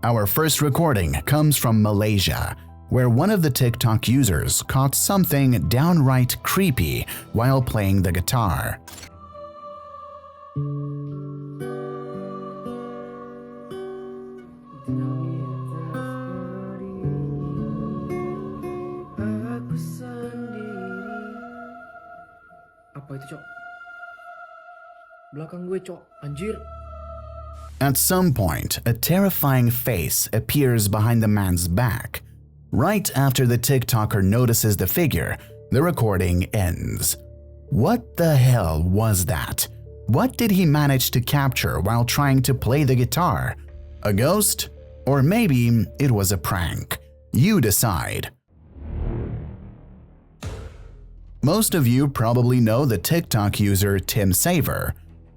Our first recording comes from Malaysia, where one of the TikTok users caught something downright creepy while playing the guitar. Apa itu, Cok? Belakang gue, Cok. Anjir. At some point, a terrifying face appears behind the man's back. Right after the TikToker notices the figure, the recording ends. What the hell was that? What did he manage to capture while trying to play the guitar? A ghost? Or maybe it was a prank. You decide. Most of you probably know the TikTok user Tim Saver.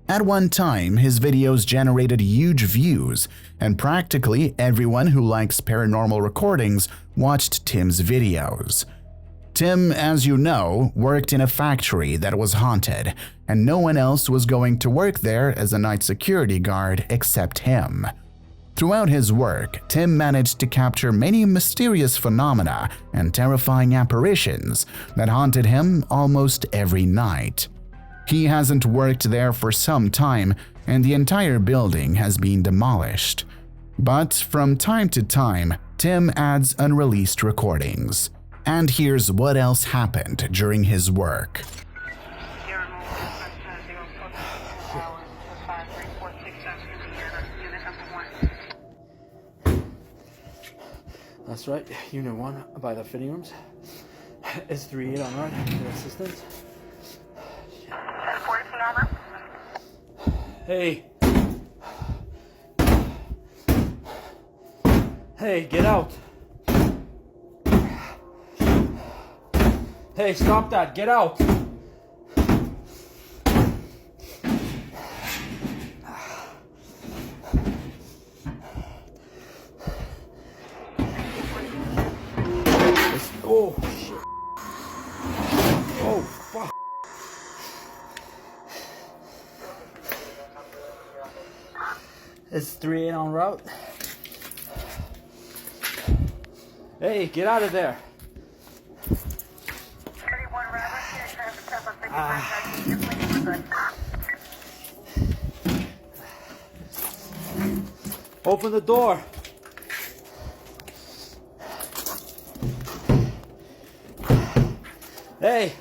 At one time, his videos generated huge views, and practically everyone who likes paranormal recordings watched Tim's videos. Tim, as you know, worked in a factory that was haunted, and no one else was going to work there as a night security guard except him. Throughout his work, Tim managed to capture many mysterious phenomena and terrifying apparitions that haunted him almost every night. He hasn't worked there for some time, and the entire building has been demolished. But from time to time, Tim adds unreleased recordings. And here's what else happened during his work. That's right, Unit 1 by the fitting rooms. It's 3-8 on right, the assistants. Hey. Hey, get out. Hey, stop that, get out. Oh, shit. Oh, fuck. It's 3-8 en route. Hey, get out of there. Open the door. Hey.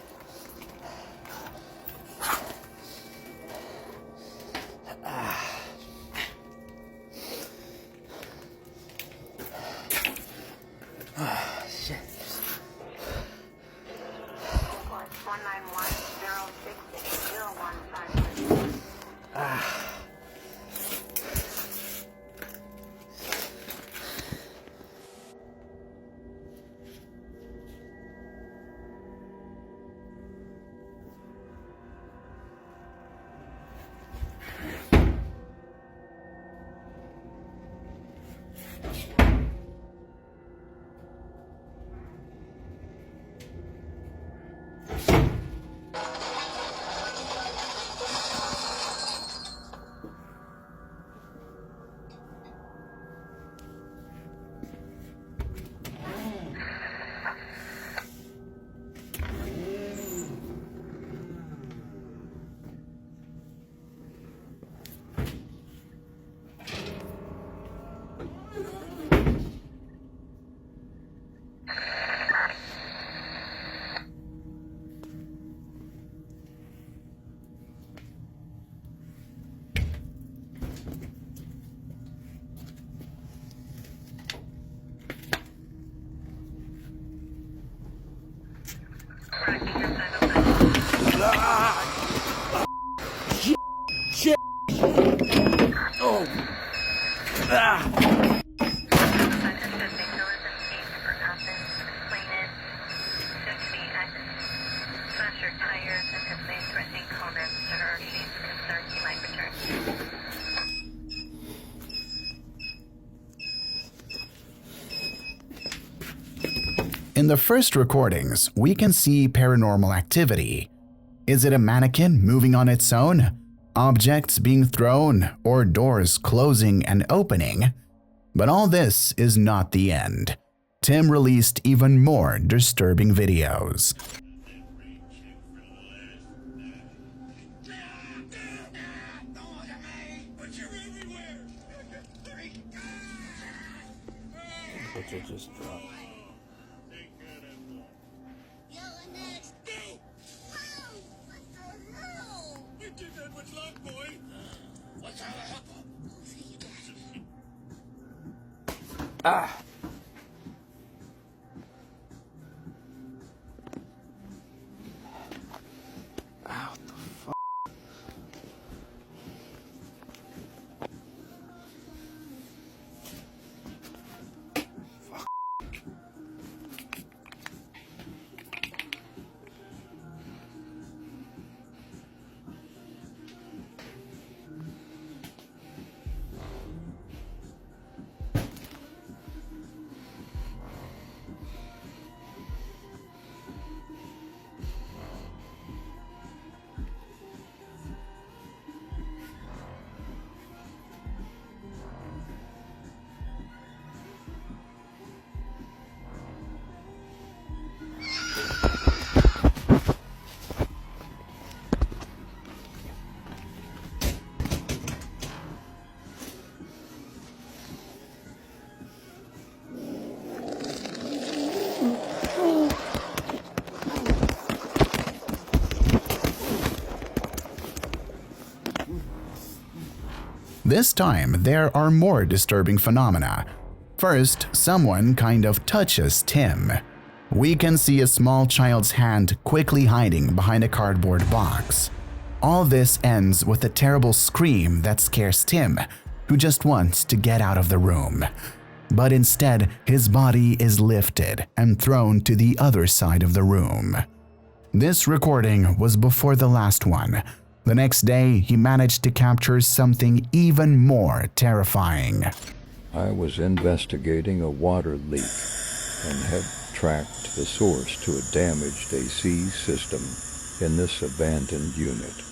Shit. 191-06-0153. Shit. Oh. In the first recordings, we can see paranormal activity. Is it a mannequin moving on its own? Objects being thrown or doors closing and opening? But all this is not the end. Tim released even more disturbing videos. Butcher just dropped. Ah! Ow, the fuck? This time, there are more disturbing phenomena. First, someone kind of touches Tim. We can see a small child's hand quickly hiding behind a cardboard box. All this ends with a terrible scream that scares Tim, who just wants to get out of the room. But instead, his body is lifted and thrown to the other side of the room. This recording was before the last one. The next day, he managed to capture something even more terrifying. I was investigating a water leak and had tracked the source to a damaged AC system in this abandoned unit.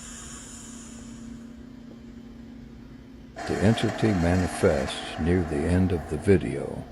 The entity manifests near the end of the video.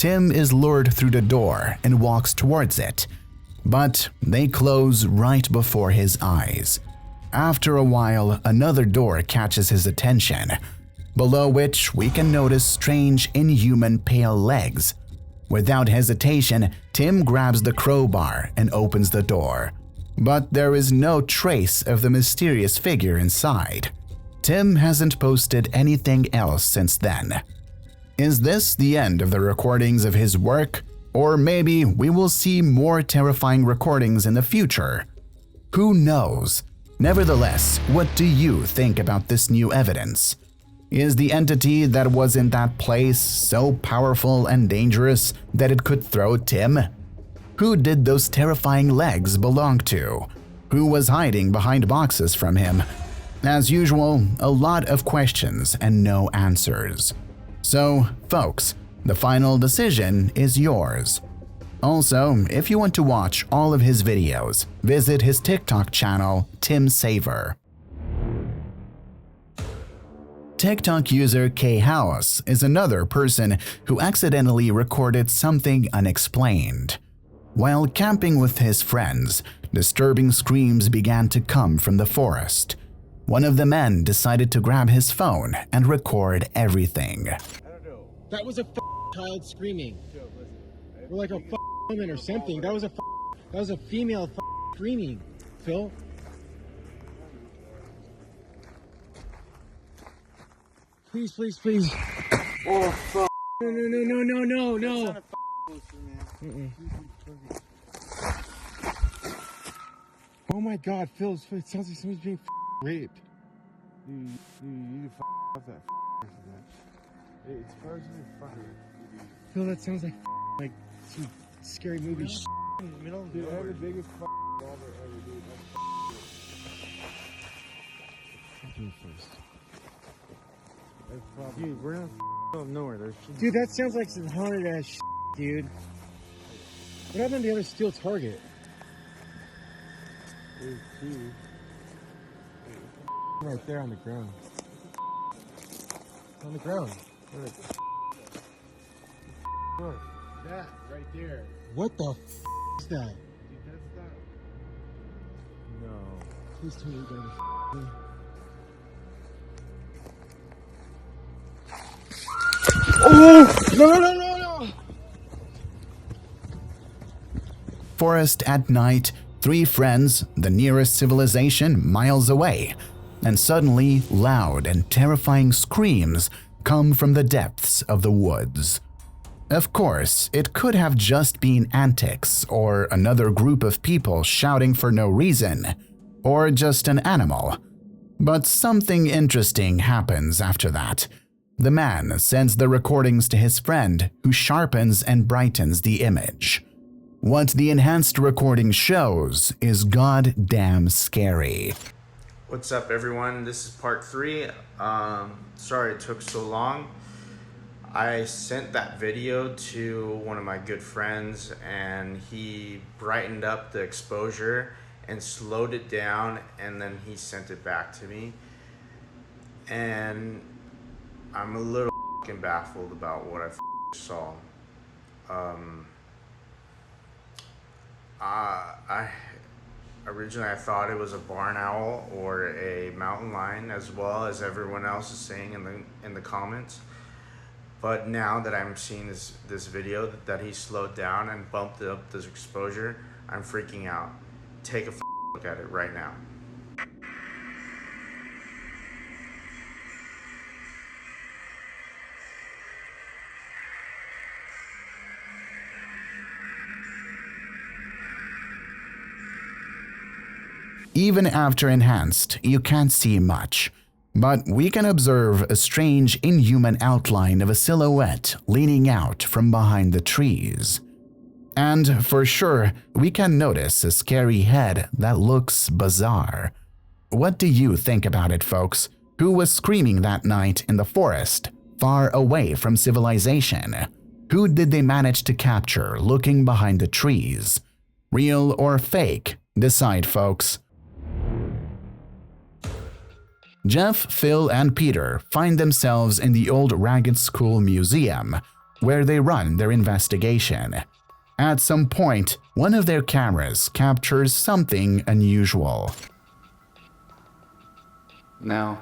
Tim is lured through the door and walks towards it, but they close right before his eyes. After a while, another door catches his attention, below which we can notice strange inhuman pale legs. Without hesitation, Tim grabs the crowbar and opens the door, but there is no trace of the mysterious figure inside. Tim hasn't posted anything else since then. Is this the end of the recordings of his work? Or maybe we will see more terrifying recordings in the future? Who knows? Nevertheless, what do you think about this new evidence? Is the entity that was in that place so powerful and dangerous that it could throw Tim? Who did those terrifying legs belong to? Who was hiding behind boxes from him? As usual, a lot of questions and no answers. So, folks, the final decision is yours. Also, if you want to watch all of his videos, visit his TikTok channel, Tim Saver. TikTok user K House is another person who accidentally recorded something unexplained. While camping with his friends, disturbing screams began to come from the forest. One of the men decided to grab his phone and record everything. That was a child screaming. Or like a woman or something. That was a female screaming. Phil? Please, please, please. Oh, fuck. No. Oh my God, Phil, it sounds like somebody's being raped. You need to off that person. It's frozen in front of you. Phil, that sounds like some scary movie shit. In the middle of the dude, I have the biggest dog ever, dude. What do first? That's probably, dude, we're in the middle of nowhere. Dude, that sounds like some haunted ass shit, dude. What happened to the other steel target? There's two. Right there on the ground. On the ground. Look, that right there. What the is that? Dude, that's not. No. Please tell me you got me. Oh! No! Forest at night, three friends, the nearest civilization miles away, and suddenly loud and terrifying screams come from the depths of the woods. Of course, it could have just been antics or another group of people shouting for no reason, or just an animal. But something interesting happens after that. The man sends the recordings to his friend, who sharpens and brightens the image. What the enhanced recording shows is goddamn scary. What's up, everyone? This is part 3. Sorry it took so long. I sent that video to one of my good friends and he brightened up the exposure and slowed it down, and then he sent it back to me. And I'm a little baffled about what I saw. Originally I thought it was a barn owl or a mountain lion, as well as everyone else is saying in the comments. But now that I'm seeing this video that he slowed down and bumped up this exposure, I'm freaking out. Take a look at it right now. Even after enhanced, you can't see much, but we can observe a strange inhuman outline of a silhouette leaning out from behind the trees. And for sure, we can notice a scary head that looks bizarre. What do you think about it, folks? Who was screaming that night in the forest, far away from civilization? Who did they manage to capture looking behind the trees? Real or fake? Decide, folks. Jeff, Phil, and Peter find themselves in the old Ragged School Museum, where they run their investigation. At some point, one of their cameras captures something unusual. Now,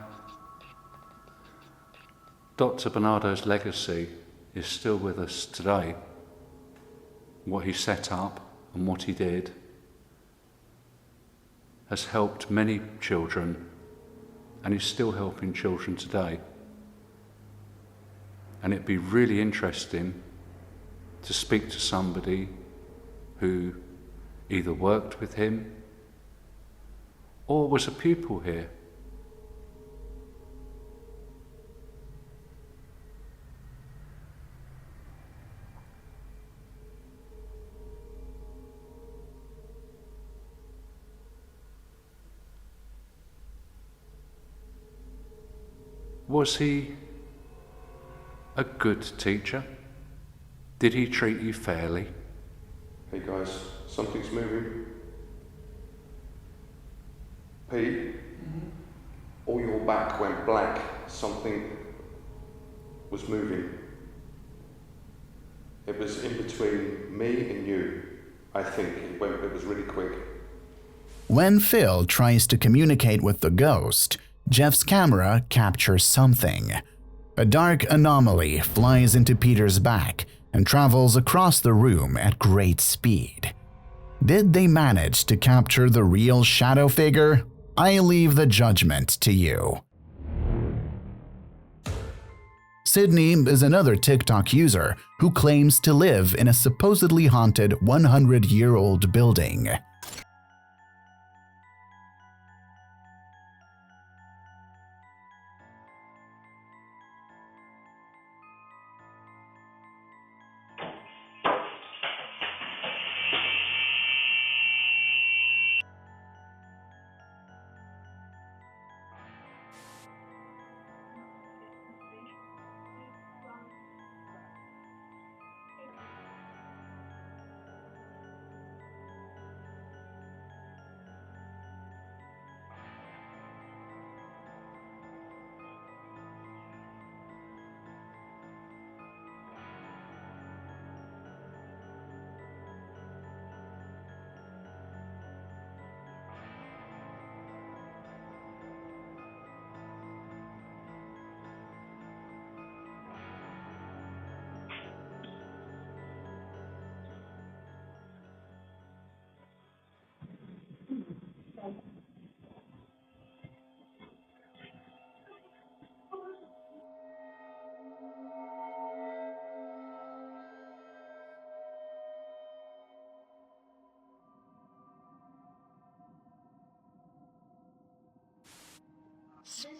Dr. Bernardo's legacy is still with us today. What he set up and what he did has helped many children and is still helping children today. And it'd be really interesting to speak to somebody who either worked with him or was a pupil here. Was he a good teacher? Did he treat you fairly? Hey guys, something's moving. Pete? all your back went black. Something was moving. It was in between me and you. I think it was really quick. When Phil tries to communicate with the ghost, Jeff's camera captures something. A dark anomaly flies into Peter's back and travels across the room at great speed. Did they manage to capture the real shadow figure? I leave the judgment to you. Sydney is another TikTok user who claims to live in a supposedly haunted 100-year-old building.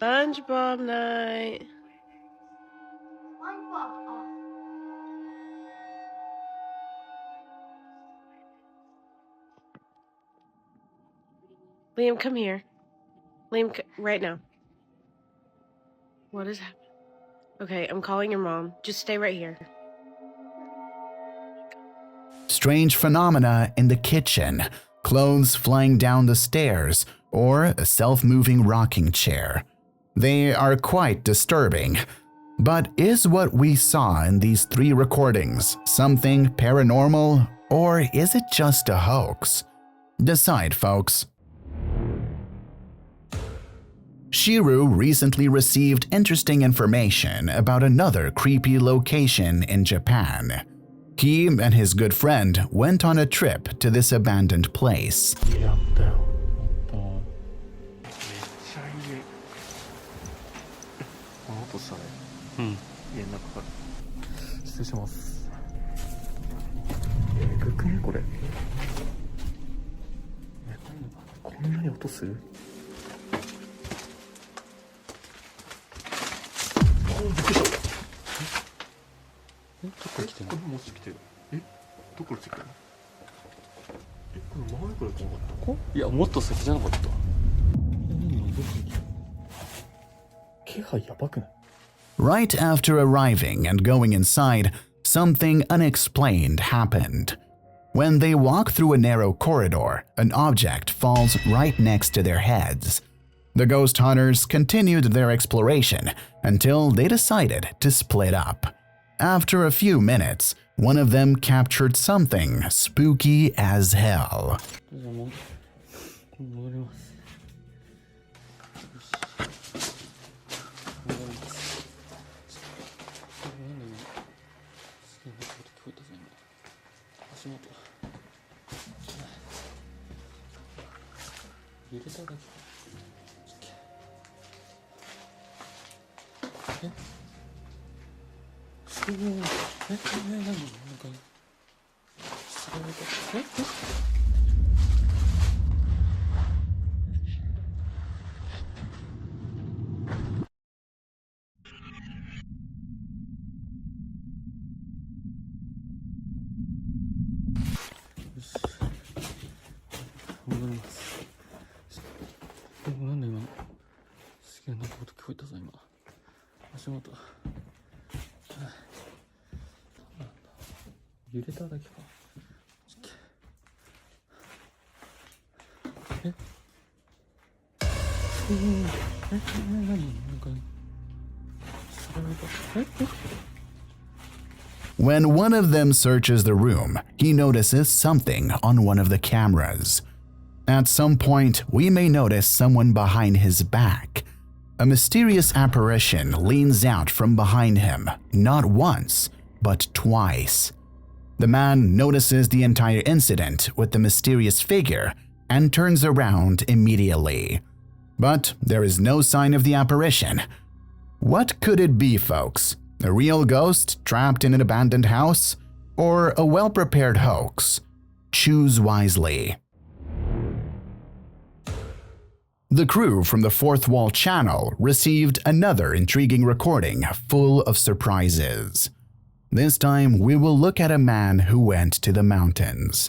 SpongeBob night. Liam, come here. Liam, right now. What is happening? Okay, I'm calling your mom. Just stay right here. Strange phenomena in the kitchen, clothes flying down the stairs, or a self-moving rocking chair. They are quite disturbing. But is what we saw in these 3 recordings something paranormal, or is it just a hoax? Decide, folks. Shiru recently received interesting information about another creepy location in Japan. He and his good friend went on a trip to this abandoned place. Right after arriving and going inside, something unexplained happened. When they walk through a narrow corridor, an object falls right next to their heads. The ghost hunters continued their exploration until they decided to split up. After a few minutes, one of them captured something spooky as hell. When one of them searches the room, he notices something on one of the cameras. At some point, we may notice someone behind his back. A mysterious apparition leans out from behind him, not once, but twice. The man notices the entire incident with the mysterious figure and turns around immediately. But there is no sign of the apparition. What could it be, folks? A real ghost trapped in an abandoned house? Or a well-prepared hoax? Choose wisely. The crew from the Fourth Wall channel received another intriguing recording full of surprises. This time, we will look at a man who went to the mountains.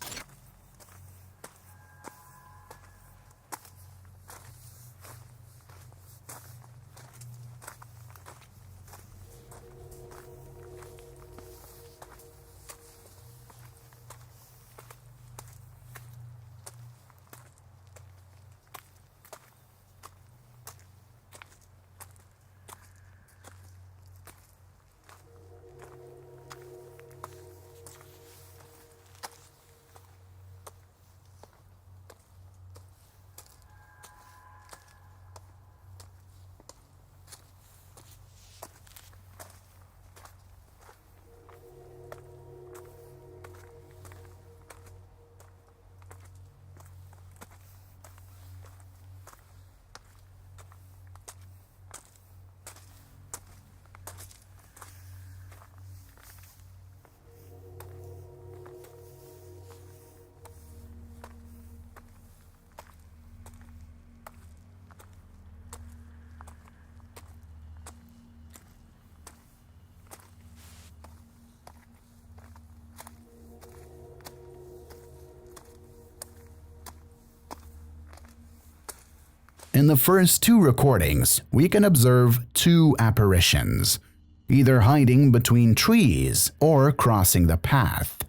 In the first two recordings, we can observe two apparitions, either hiding between trees or crossing the path.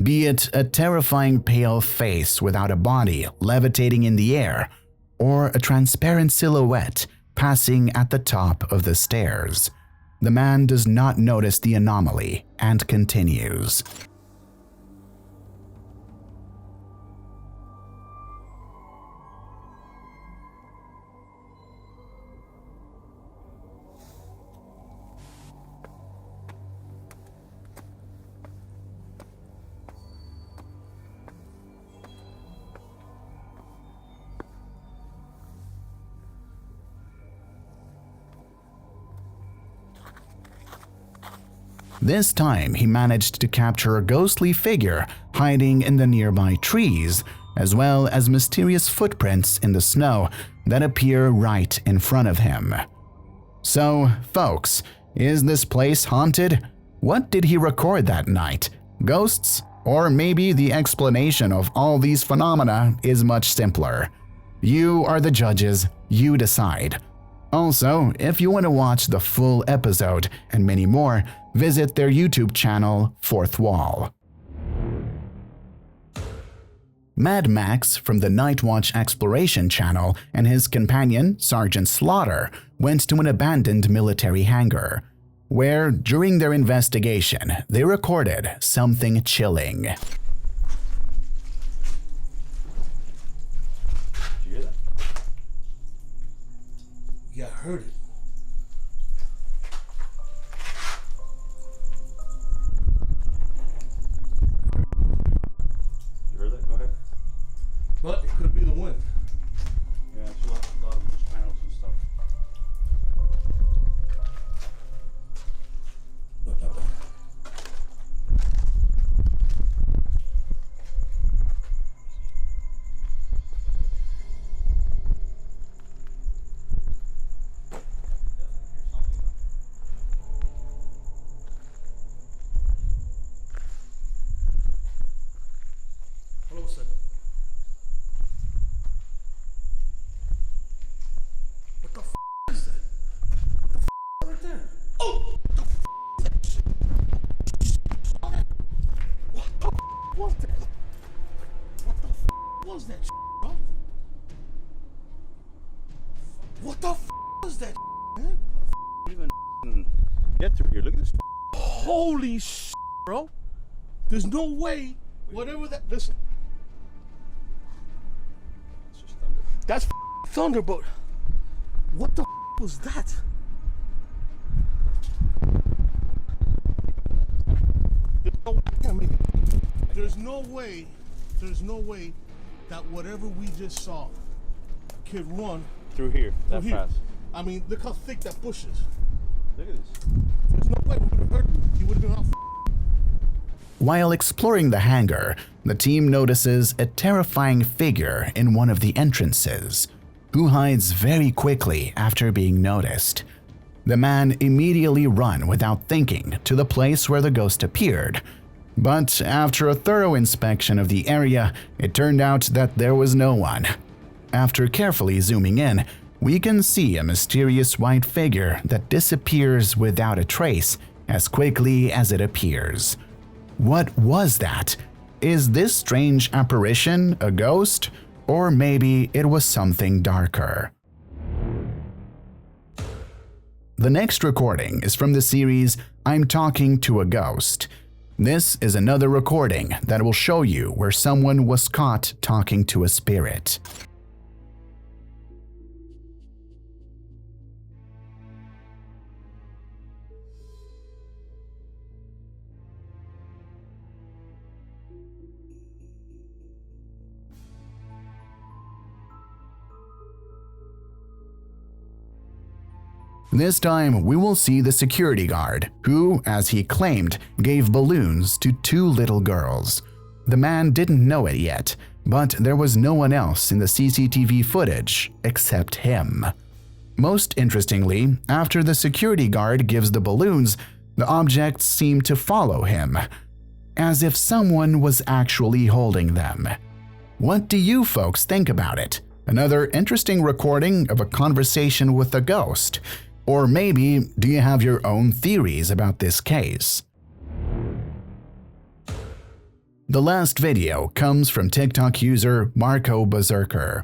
Be it a terrifying pale face without a body levitating in the air, or a transparent silhouette passing at the top of the stairs. The man does not notice the anomaly and continues. This time, he managed to capture a ghostly figure hiding in the nearby trees, as well as mysterious footprints in the snow that appear right in front of him. So, folks, is this place haunted? What did he record that night? Ghosts? Or maybe the explanation of all these phenomena is much simpler. You are the judges, you decide. Also, if you want to watch the full episode and many more, visit their YouTube channel, Fourth Wall. Mad Max from the Night Watch Exploration channel and his companion, Sergeant Slaughter, went to an abandoned military hangar, where, during their investigation, they recorded something chilling. Did you hear that? Yeah, I heard it. You heard that? Go ahead. But it could be the wind. Yeah, it's a lot of loose panels and stuff. Hold on a second. What the f is that? What the f right there? Oh! What the f is that shit? What the f was that? What the f was that shit, bro? What the f was that, man? Even get through here. Look at this. Holy sh, bro. There's no way, whatever that, listen. It's just thunder. That's thunder, but what the was that? There's no way that whatever we just saw could run Through here. That through here. fast. I mean, look how thick that bush is. Look at this. There's no way we would have heard him. He would have been off. While exploring the hangar, the team notices a terrifying figure in one of the entrances, who hides very quickly after being noticed. The man immediately ran without thinking to the place where the ghost appeared, but after a thorough inspection of the area, it turned out that there was no one. After carefully zooming in, we can see a mysterious white figure that disappears without a trace as quickly as it appears. What was that? Is this strange apparition a ghost? Or maybe it was something darker. The next recording is from the series I'm Talking to a Ghost. This is another recording that will show you where someone was caught talking to a spirit. This time, we will see the security guard, who, as he claimed, gave balloons to 2 little girls. The man didn't know it yet, but there was no one else in the CCTV footage except him. Most interestingly, after the security guard gives the balloons, the objects seem to follow him, as if someone was actually holding them. What do you folks think about it? Another interesting recording of a conversation with a ghost? Or maybe, do you have your own theories about this case? The last video comes from TikTok user Marco Berserker.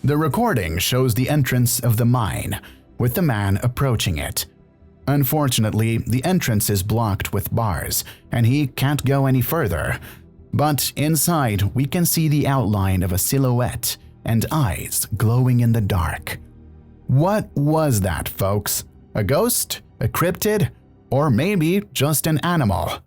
The recording shows the entrance of the mine, with the man approaching it. Unfortunately, the entrance is blocked with bars, and he can't go any further. But inside, we can see the outline of a silhouette and eyes glowing in the dark. What was that, folks? A ghost? A cryptid? Or maybe just an animal?